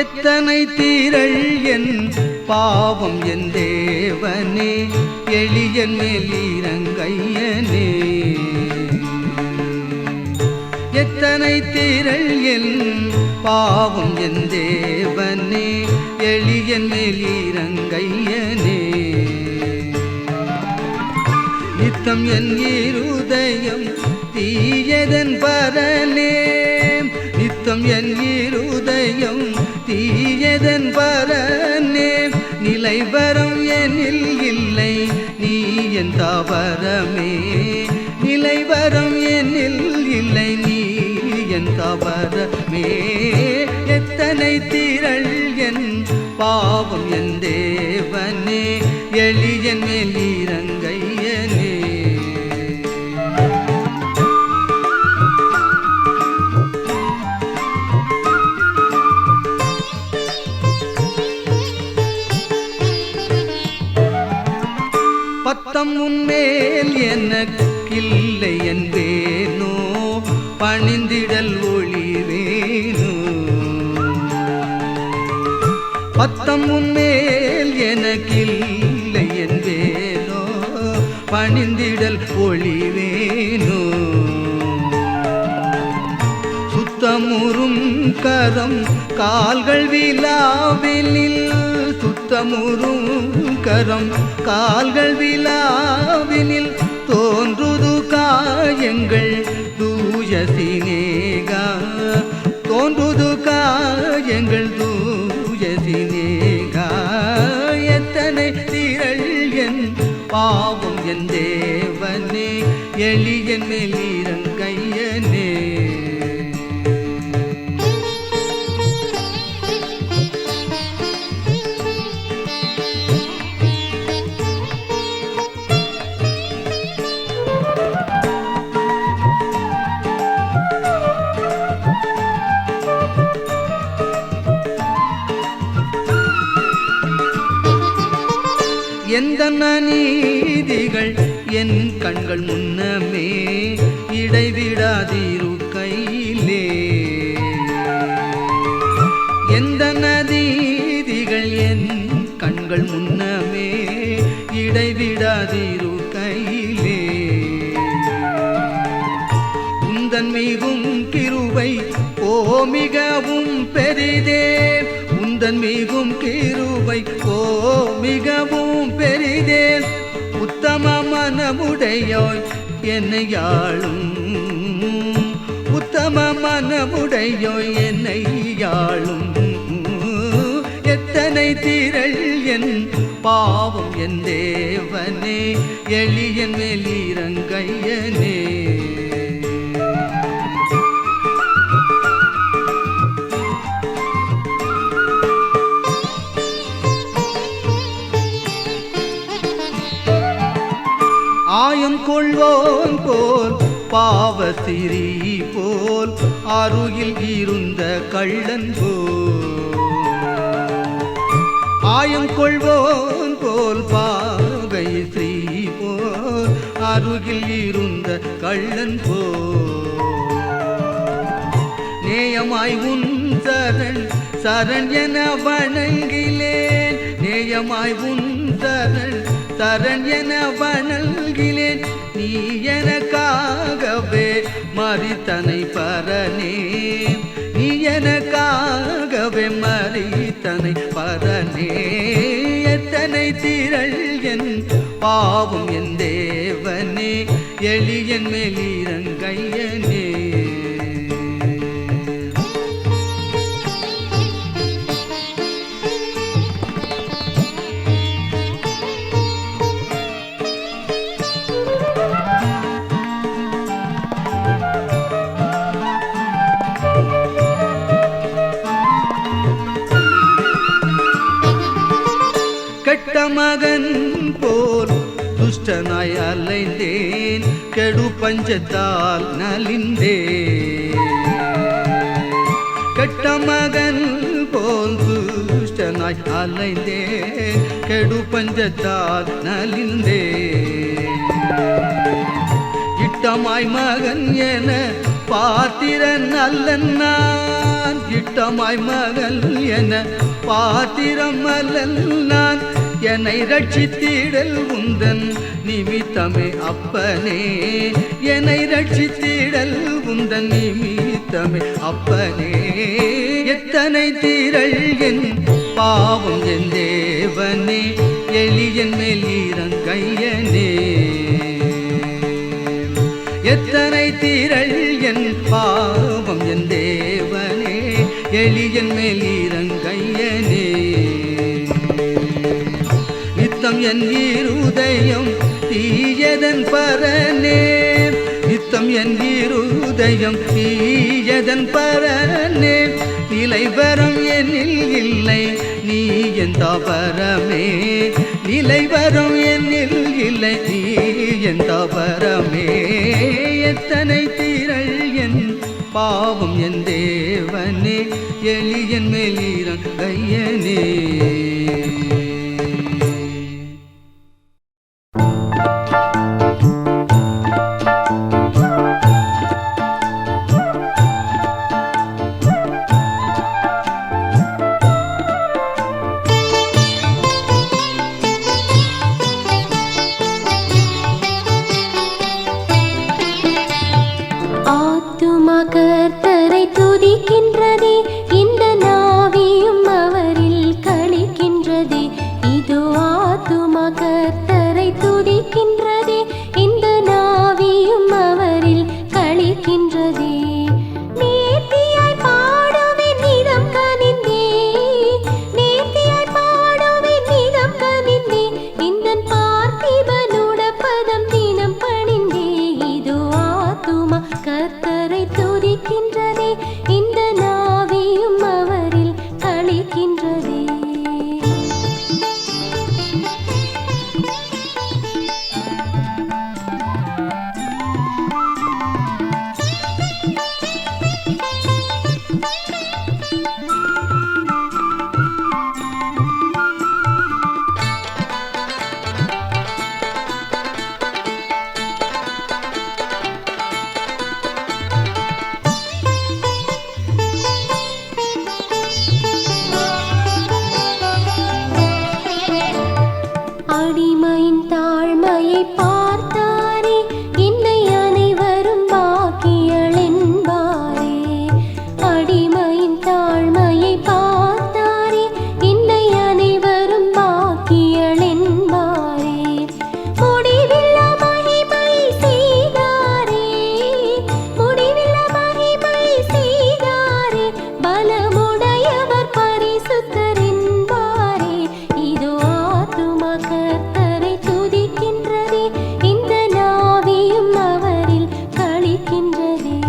எத்தனை தீரள் என் பாவம் என் தேவனே, எளியன் மேல் இறங்கையனே. எத்தனை தீரள் என் பாவம் என் தேவனே, எளியன் மேல் இறங்கையனே. நித்தம் என் இருதயம் தீயதன் பரனே, நித்தம் என் இருதயம் தீயதன் பரனே. நிலைவரம் எனில் இல்லை நீ என் தாவரமே, நிலைவரம் எனில் இல்லை நீ என் தாவரமே. எத்தனை திரள் என் பாவம் என் தேவனே, எளியன் மேல் இறங்கையனே. பத்தம் உன்மேல் எனக்கில்லை என்பேனோ, பணிந்திடல் ஒளிவேனோ. பத்தம் உன்மேல் எனக்கில்லை என்பேனோ, பணிந்திடல் ஒளிவேனோ. சுத்தமுறும் கரம் கால்கள் விழாவினில், சுத்தமுறும் கரம் கால்கள் விழாவினில். தோன்றுது காயங்கள் தூய சினேகா, தோன்றுது காயங்கள் தூய சினேகா. எத்தனை திரள் என் பாவம் என் தேவனே, எளியன் மேல் இறங்கையனே. எந்த நீதிகள் என் கண்கள் முன்னமே, இடைவிடாதிரு கையிலே. எந்த நீதிகள் என் கண்கள் முன்னமே, இடைவிடாதிரு கையிலே. உந்தன் மிகும் கிருபை ஓ மிகவும் பெரிதே, உந்தன் மிகும் கிருபை ஓ மிகவும் பெரிதே. உத்தம மனமுடையோய் என்னை யாழும், உத்தம மனமுடையோய் என்னை யாழும். எத்தனை திரள் என் பாவம் என் தேவனே, எளியன் மேல் இறங்கையனே. ஆயம் கொள்வோன் போல் பாவசிறி போல், அருகில் இருந்த கள்ளன் போல். ஆயம் கொள்வோன் போல் பாவை ஸ்ரீ போல், அருகில் இருந்த கள்ளன் போல். நேயமாய் உன் சரண் சரண் என வணங்கிலேன், நேயமாய் உன் சரண் சரண் என வணங்கிலேன். நீ எனக்காகவே மரித்தனை பரனே, நீ எனக்காகவே மரித்தனை பரனே. எத்தனை திரள் என் பாவம் என் தேவனே, எளியன் மேல் இறங்கையனே. கெட்ட மகன் போல் துஷ்டனாய் அலைந்தேன், கெடு பஞ்சத்தால் நலிந்தேன். கெட்ட மகன் போல் துஷ்டனாய் அலைந்தேன், கெடு பஞ்சத்தால் நலிந்தேன். இட்டமாய் மகன் என பாத்திரன் அல்லன் நான் இட்டமாய் மகள் என பாத்திரம் அல்லன் நான் என்னை ரட்சித்திடல் உந்தன் நிமித்தமே அப்பனே என்னை ரட்சித்திடல் உந்தன் நிமித்தமே அப்பனே எத்தனை தீரள் என் பாவம் என் தேவனே எளியன் மேல் இறங்கையனே எத்தனை தீரள் என் பாவம் என் தேவனே எளியன் மேல் இறங்கையனே நித்தம் என் இருதயம் தீயதன் பரனே நித்தம் என் இருதயம் தீயதன் பரனே நிலைவரம் என்னில் இல்லை நீ என் தாபரமே நிலைவரம் என்னில் இல்லை நீ என் தாபரமே எத்தனை தீரள் என் பாவம் என் தேவனே எளியன் மேல் இறங்கையனே கர்த்தரை துதிக்கின்றதே இந்த நாவியும் அவரில் களிக்கின்றதே இதோ ஆத்துமா கர்த்தரை துதிக்கின்றதே இந்த நாவியும் அவரில் களிக்கின்றதே நேர்த்தியாய் பாடுவேன் நிதம் கனிந்தே நேர்த்தியாய் பாடுவேன் நிதம் கனிந்தே இந்த பார்த்திபனுட பதம் தினம் பணிந்தே இதோ ஆத்துமா கர்த்தரை துதிக்கின்றதே இந்த நாவியும் அவரில் களிக்கின்றதே அடிமையின் தாழ்மையை பார்த்தாரே என்னை அனைவரும் பாக்கியள் என்பாரே அடிமையின் தாழ்மையை பார்த்தாரே என்னை அனைவரும் பாக்கியள் என்பாரே முடிவில்லா மகிமை செய்தாரே முடிவில்லா மகிமை செய்தாரே பலமுடையவர் பரிசுத்தர் என்பாரே இதோ ஆத்துமா கர்த்தரை துதிக்கின்றதே இந்த நாவியும் அவரில் களிக்கின்றதே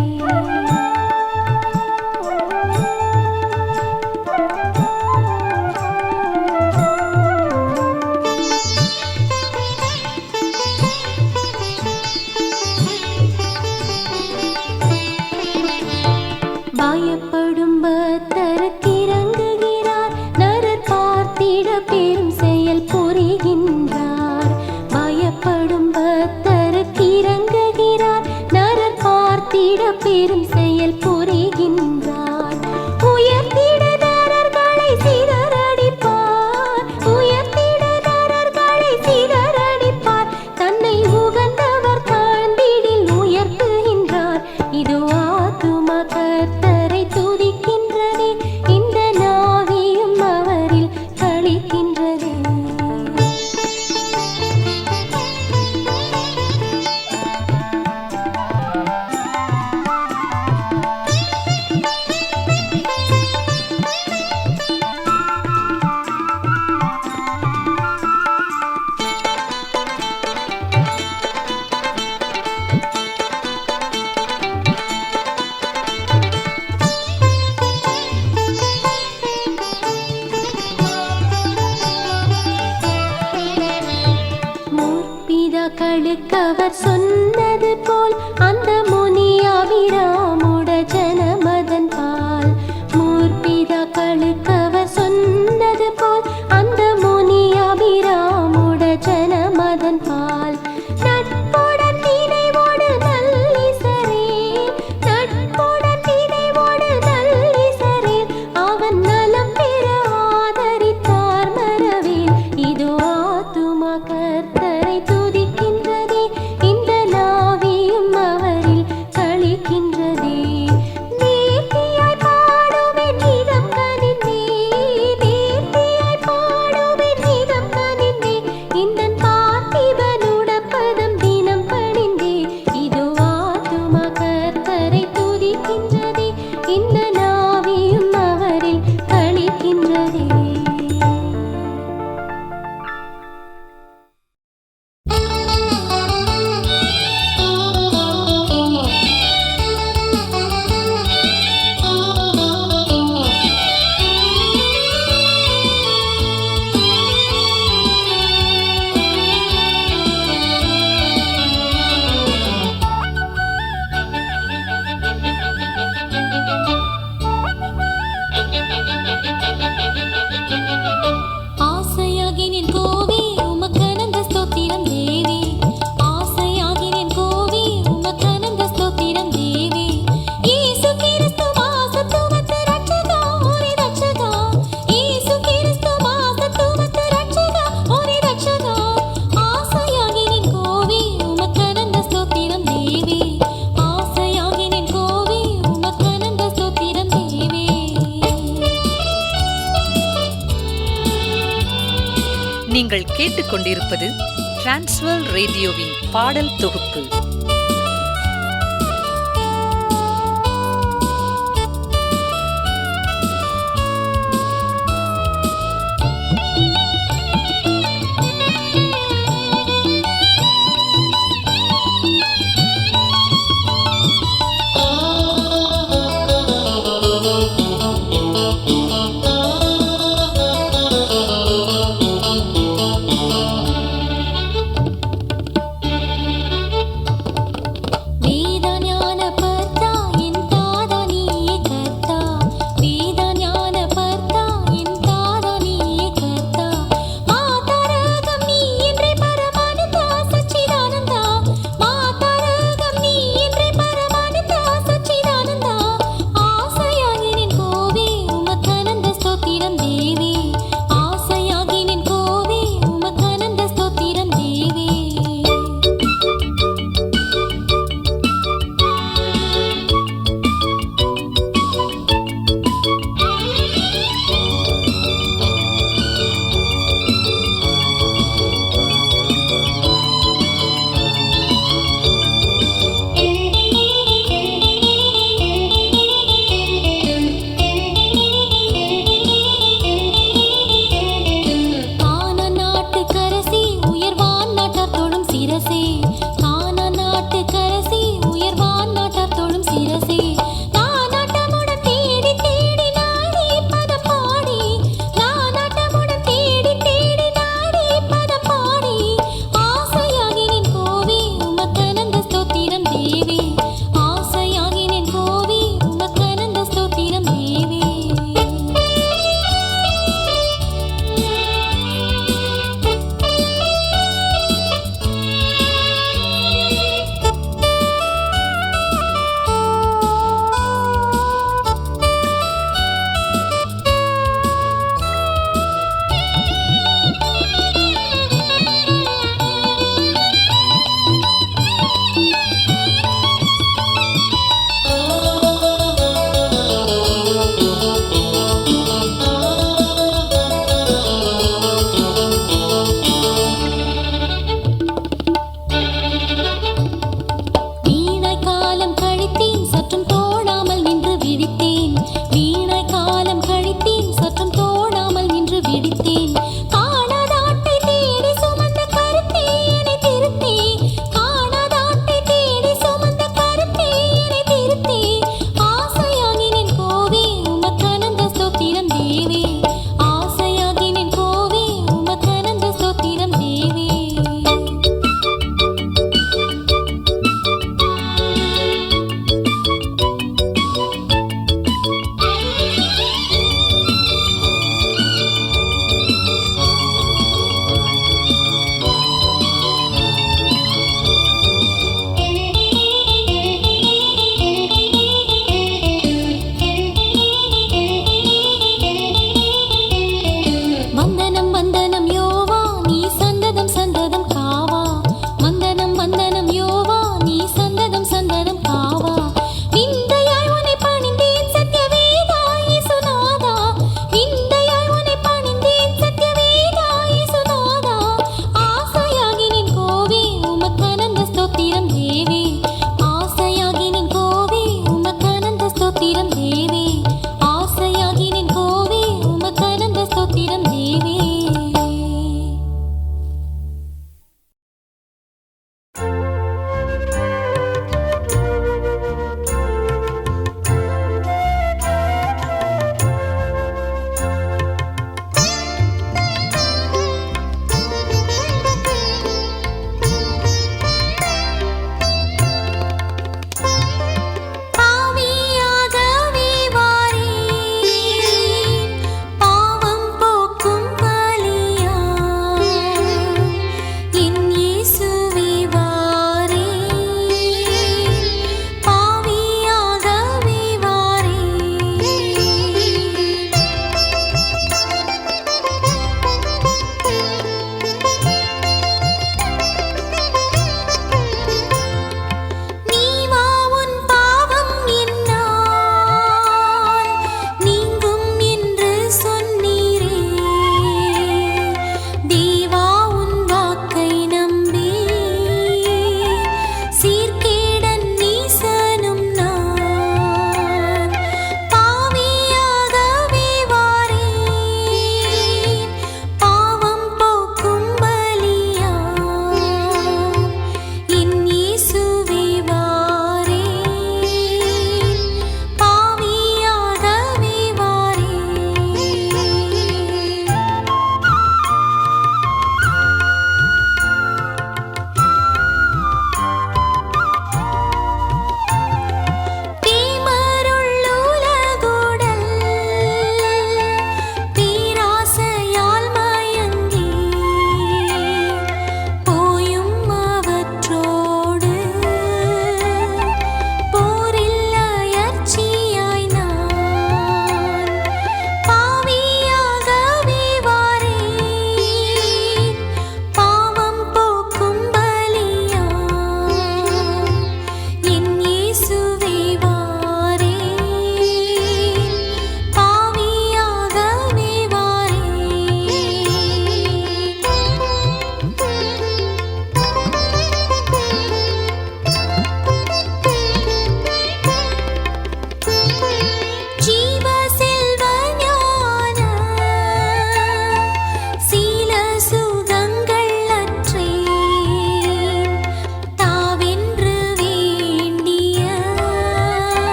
பயப்படும் பக்தருக்கு இறங்குகிறார் நரர் பார்த்திட பெரும் செயல் புரிகின்றார் பயப்படும் பக்தருக்கு இறங்குகிறார் நரர் பார்த்திட பெரும் செயல் புரிகின்றார் உயர்த்திட நரர்களை சிதறடிப்பார் உயர்த்திட நரர்களை சிதறடிப்பார் தன்னை உகந்தவர் தாழ்ந்திடில் உயர்த்துகின்றார் இதோ ஆத்துமா கர்த்தரை துதிக்கின்றதே இந்த நாவியும் அவரில் களிக்கின்றதே முற்பிதாக்களுக்கு அவர் சொன்னது போல் அந்த முனி அபிராமுட ஜனமதன் பால் முற்பிதாக்களுக்கு அவர் சொன்னது போல் அந்த முனி அபிராமுட ஜனமதன் பால் நட்புடன் நினைவோடு நல்லிசரே நீங்கள் கேட்டுக்கொண்டிருப்பது டிரான்ஸ்வேர்ல்ட் ரேடியோவின் பாடல் தொகுப்பு.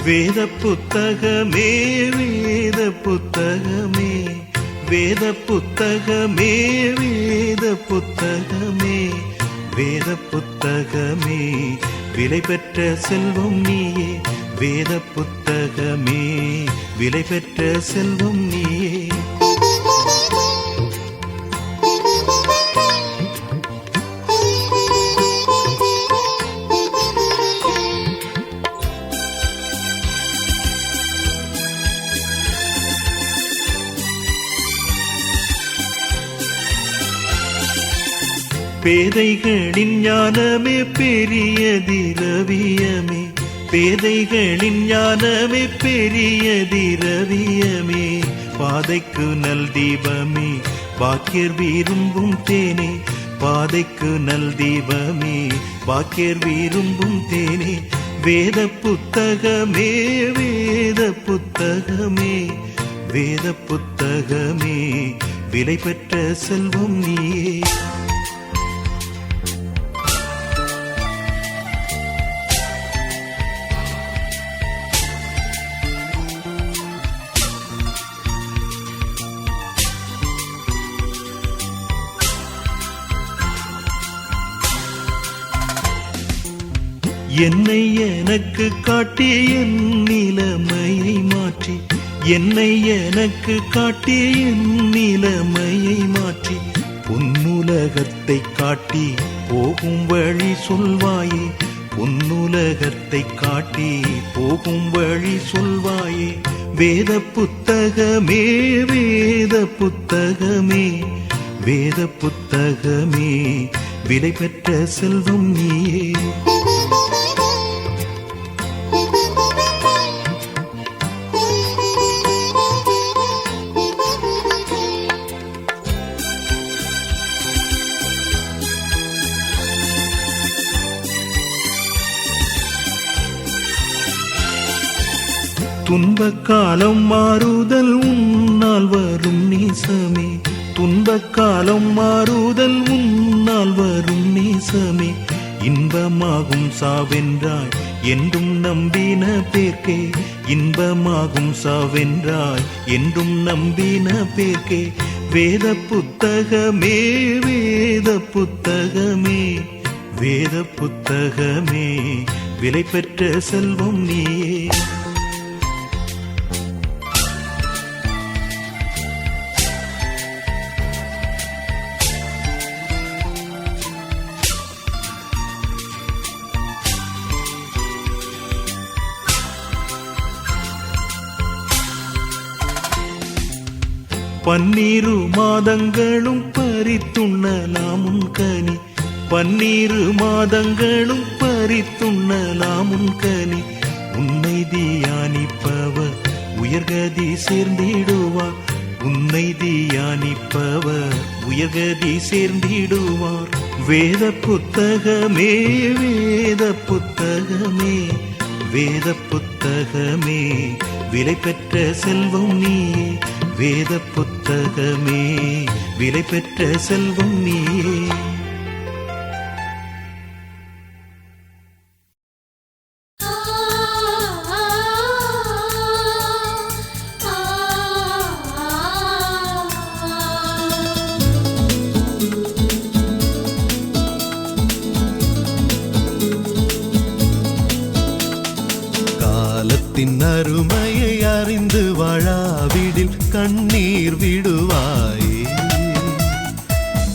வேத புத்தகமே வேத புத்தகமே வேத புத்தகமே வேத புத்தகமே வேத புத்தகமே விலை பெற்ற செல்வம் நீயே வேத புத்தகமே விலை பெற்ற செல்வம் நீயே பேதைகளின் ஞானமே பெரிய திரவியமே பேதைகளின் ஞானமே பெரிய திரவியமே பாதைக்கு நல் தீபமே பாக்கியர் விரும்பும் தேனே பாதைக்கு நல் தீபமே பாக்கியர் விரும்பும் தேனே வேத புத்தகமே வேத புத்தகமே வேத புத்தகமே விலை பெற்ற செல்வம் நீயே என்னை எனக்கு காட்டி என் நிலைமையை மாற்றி என்னை எனக்கு காட்டி என் நிலைமையை மாற்றி பொன்னுலகத்தை காட்டி போகும் வழி சொல்வாயே பொன்னுலகத்தை காட்டி போகும் வழி சொல்வாயே வேத புத்தகமே வேத புத்தகமே வேத புத்தகமே விலை பெற்ற செல்வம் நீயே துன்பக் காலம் மாறுதல் உன்னால் வரும் நேசமே துன்பக் காலம் மாறுதல் உன்னால் வரும் நேசமே இன்பமாகும் சாவென்றாய் என்றும் நம்பின பேர்க்கே இன்பமாகும் சாவென்றாய் என்றும் நம்பின பேர்க்கே வேத புத்தகமே வேத புத்தகமே வேத புத்தகமே விலை பெற்ற செல்வம் நீயே பன்னீரு மாதங்களும் பறித்துண்ணலாமுன் கனி பன்னீரு மாதங்களும் பறித்துண்ணலாமுன் கனி உன்னை தியானிப்பவர் உயர்கதி சேர்ந்திடுவார் உன்னை தியானிப்பவர் உயர்கதி சேர்ந்திடுவார் வேத புத்தகமே வேத புத்தகமே வேத புத்தகமே விலை பெற்ற செல்வம் நீயே வேத புத்தகமே விலை பெற்ற செல்வம் நீயே காலத்தின் அருமையை அறிந்து வாழாவிடில் கண்ணீர் விடுவாயே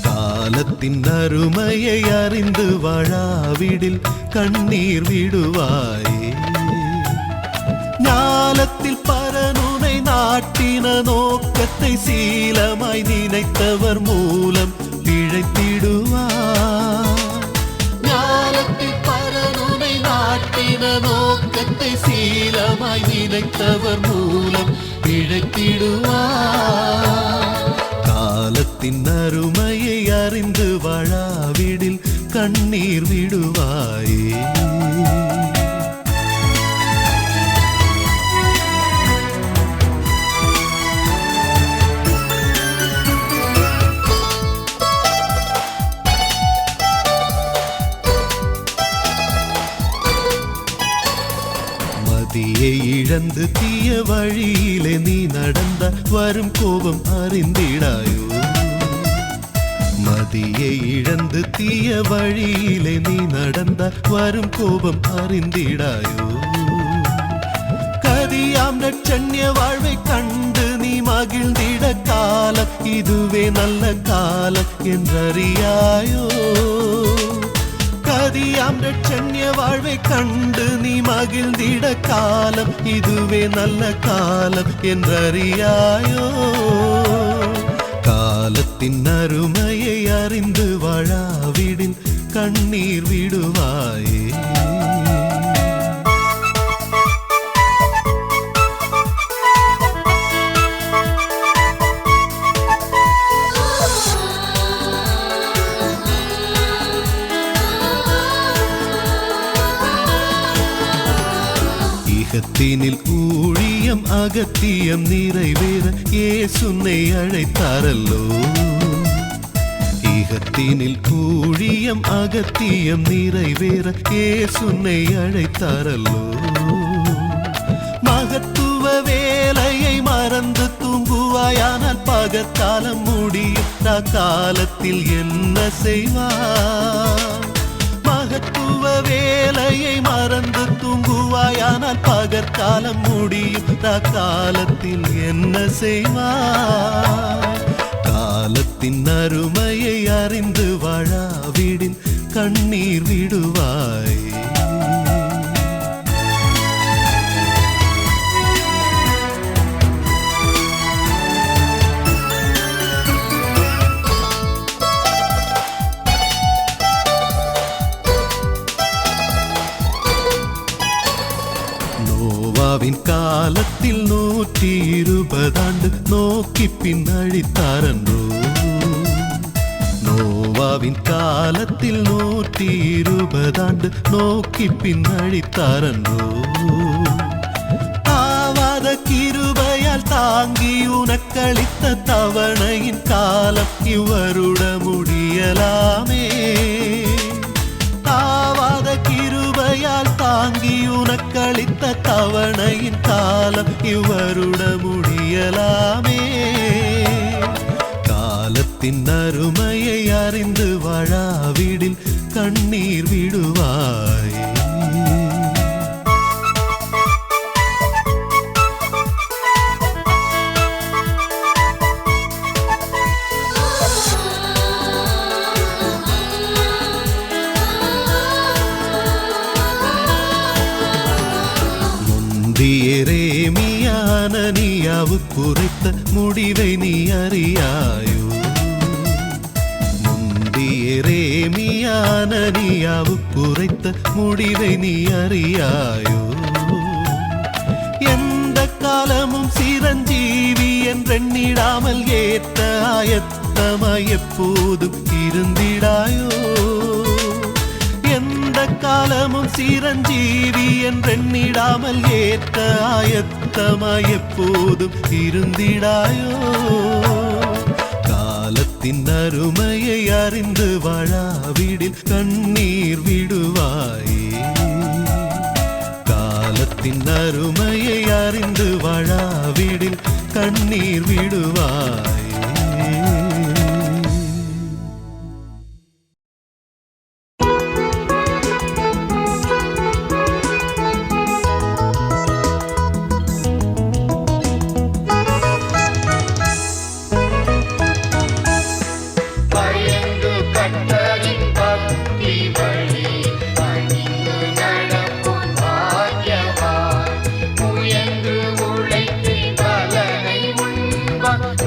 காலத்தின் அருமையை அறிந்து வாழாவிடில் கண்ணீர் விடுவாயே ஞாலத்தில் பரனுனை நாட்டின நோக்கத்தை சீலமாய் நினைத்தவர் மூலம் பிழைத்திடுவார் ஞாலத்தில் பரனுனை நாட்டின நோக்கத்தை சீலமாய் நினைத்தவர் மூலம் பிழைத்திடுவார் காலத்தின் அருமையை அறிந்து வாழாவிடில் கண்ணீர் விடுவாயே மதியை இழந்து தீய வழியிலே நீ நடந்த வரும் கோபம் அறிந்திடாயோ. மதியை இழந்து தீய வழியிலே நீ நடந்த வரும் கோபம் அறிந்திடாயோ. கதியாம் நட்சண்ய வாழ்வை கண்டு நீ மகிழ்ந்திட காலம் இதுவே நல்ல காலம் என்றறியாயோ. கதியாம் நட்சண்ய வாழ்வை கண்டு நீ மகிழ்ந்திட காலம் இதுவே நல்ல காலம் என்றறியாயோ. காலத்தின் அருமையை அறிந்து வாழாவிடின் கண்ணீர் விடுவாயே. இகத்தினில் ஊழியம் அகத்தியம் நிறைவேற இயேசுனை அழைத்தாரல்லோ. இகத்தினில் ஊழியம் அகத்தியம் நிறைவேற இயேசுனை அழைத்தாரல்லோ. மகத்துவ வேலையை மறந்து தூங்குவாயானால் பகற்காலம் முடியும் காலத்தில் என்ன செய்வார். மகத்துவ வேலையை மறந்து தூங்குவாயானால் பகற்காலம் முடியும் காலத்தில் என்ன செய்வாய். காலத்தின் அருமையை அறிந்து வாழாவிடின் கண்ணீர் விடுவாய். நோவாவின் காலத்தில் 120 ஆண்டு நோக்கி பின்னழித்தாரன்றோ. நோவாவின் காலத்தில் 120 ஆண்டு நோக்கி பின்னழித்தாரன்றோ. தாவாத கிருபையால் தாங்கி உனக்களித்த தவணையின் காலம் இவருட முடியலாமே. தாவாத கிருபையால் தாங்கி உனக்களித்த தவணையின் காலம் இவருட முடியலாமே. காலத்தின் அருமையை அறிந்து வாழாவிடில் கண்ணீர் விடுவாய். குறைத்த முடிவை நீ அறியாயோ. முந்தியரேமியானனியாவு குறைத்த முடிவை நீ அறியாயோ. எந்த காலமும் சிரஞ்சீவி என்றெண்ணிடாமல் ஏற்ற ஆயத்தமாய் எப்போதும் இருந்திடாயோ. எந்த காலமும் சிரஞ்சீவி என்றெண்ணிடாமல் ஏற்ற ஆயத்தமாய் எப்போதும் இருந்திடாயோ. காலத்தின் அருமையை அறிந்து வாழாவிடில் கண்ணீர் விடுவாயே. காலத்தின் அருமையை அறிந்து வாழாவிடில் கண்ணீர் விடுவாயே.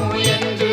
முயன்று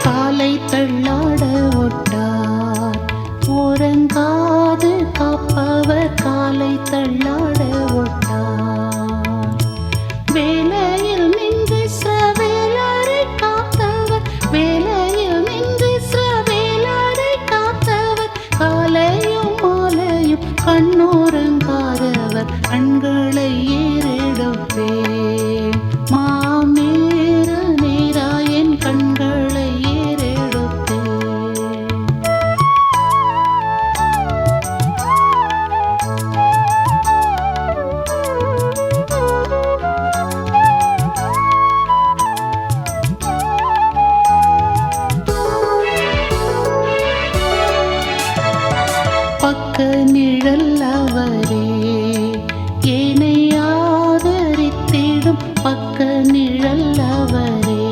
காலை தள்ளாட ஒட்டார் ஓரங்காது காப்பவர் காலை தள்ளாட ஒட்டார் வேலையில் நின்று சிரவேலரை காத்தவர் வேலையில் நின்று சிரவேலரை காத்தவர் காலையும் மாலையும் கண்ணோரங்காதவர் கண்களை ஏறெடுப்பேன் மாமேற நேராயன் கண்களை ஏறெடுப்பேன். பக்க நிழல் அவரே ஏனை ஆதரித்திடும் பக்க நிழல் அவரே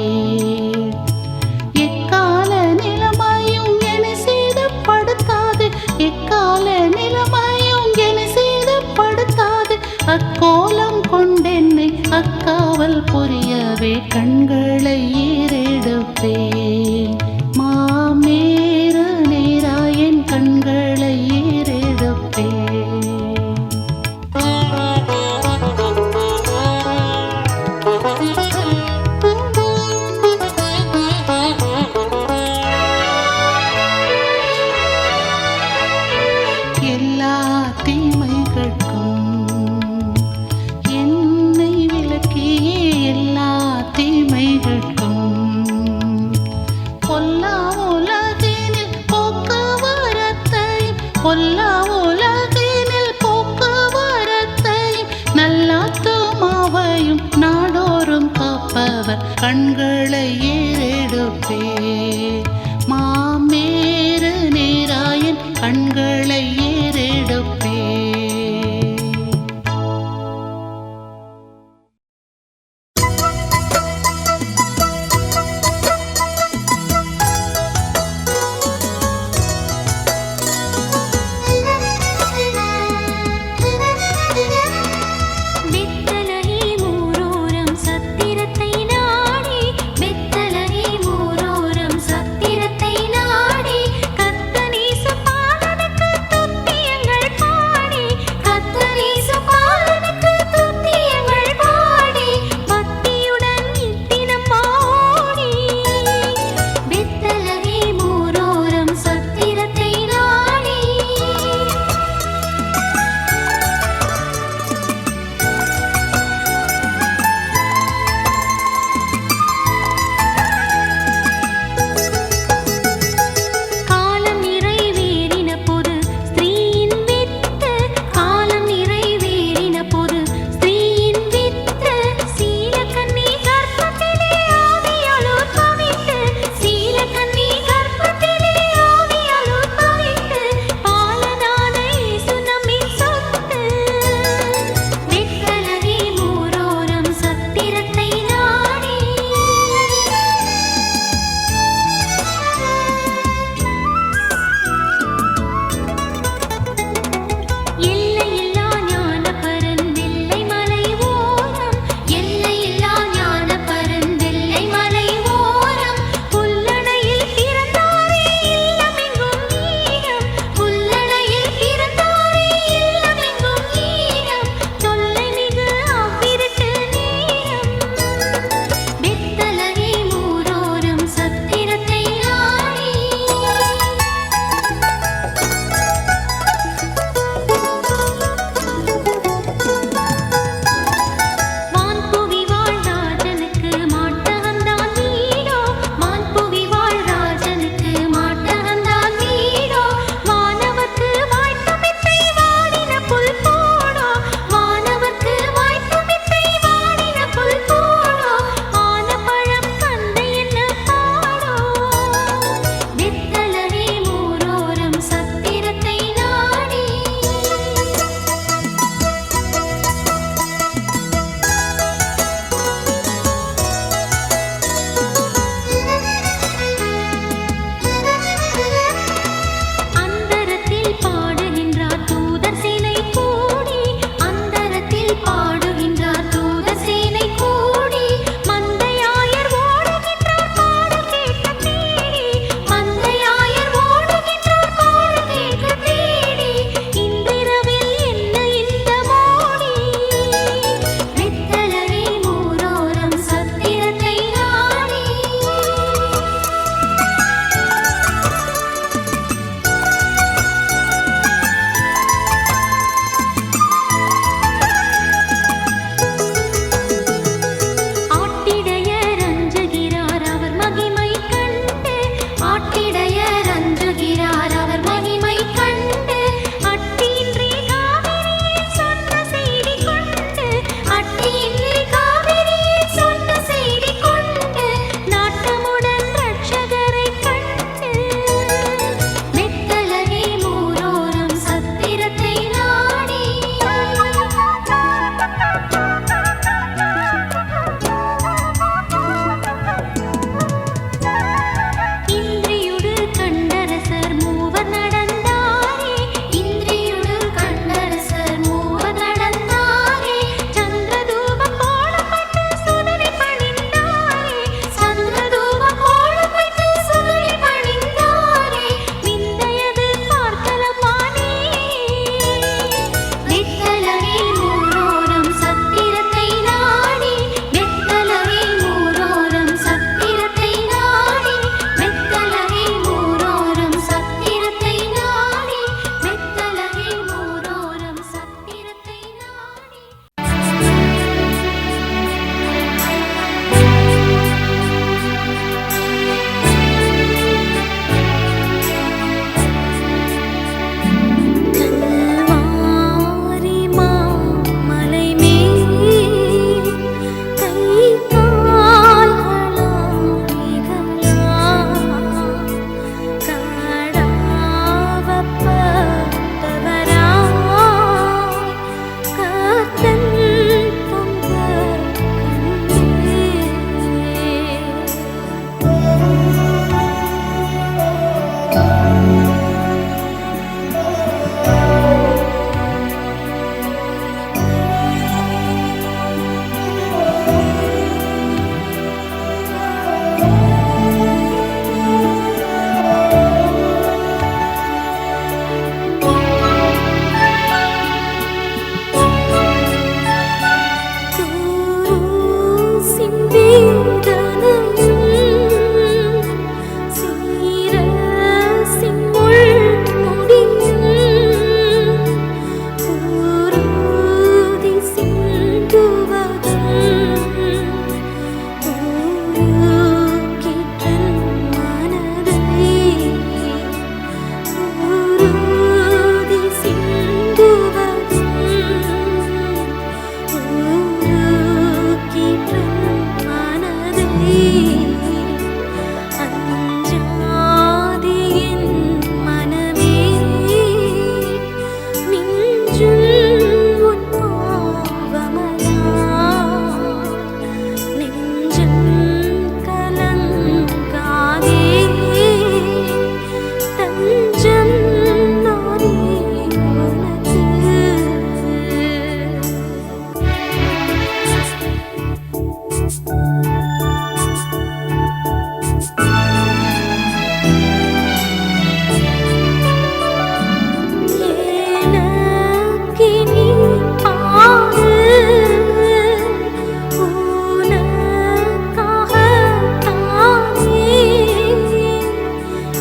எக்கால நிலைமையும் என்னை சேதப்படுத்தாது எக்கால நிலைமையும் என்னை சேதப்படுத்தாது அக்கோலம் கொண்டென்னை அக்காவல் புரியவே கண்களை ஏறெடுப்பேன் மாமேற நேராயன் கண்களை ஏறெடுப்பேன். எல்லா தீமைகளுக்கும் என்னை விலக்கியே எல்லா தீமைகளுக்கும் பொல்லா உலகினில் போக்குவரத்தையும் பொல்லா உலகினில் போக்குவரத்தையும் நல்லாத்துமாவையும் நாடோறும் காப்பவர் கண்களை ஏறெடுப்பே மாமேறு நேராயன் கண்களை ஏறெடுப்பே.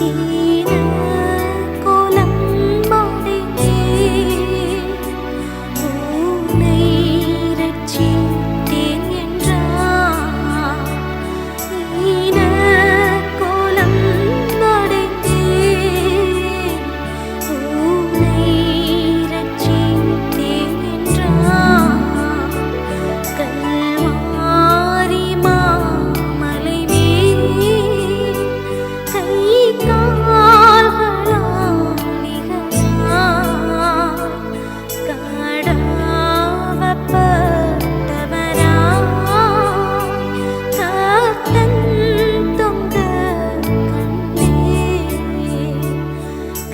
ஈன கோலம் அடைந்தேன் உன்னை ரட்சித்தேன் என்றார் ஈன கோலம் அடைந்தேன் உன்னை ரட்சித்தேன் என்றார் கல்வாரி மாமலை மேல் கை கால்களால் நிகழாய் கடாவப்பட்டவராய் கர்த்தன் தொங்க கண்டேன்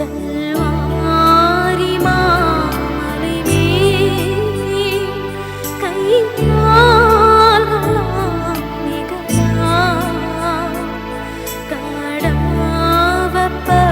கல்வாரி மாமலை மேல் கை கால்களால் நிகழாய் கடாவப்பட்டவராய்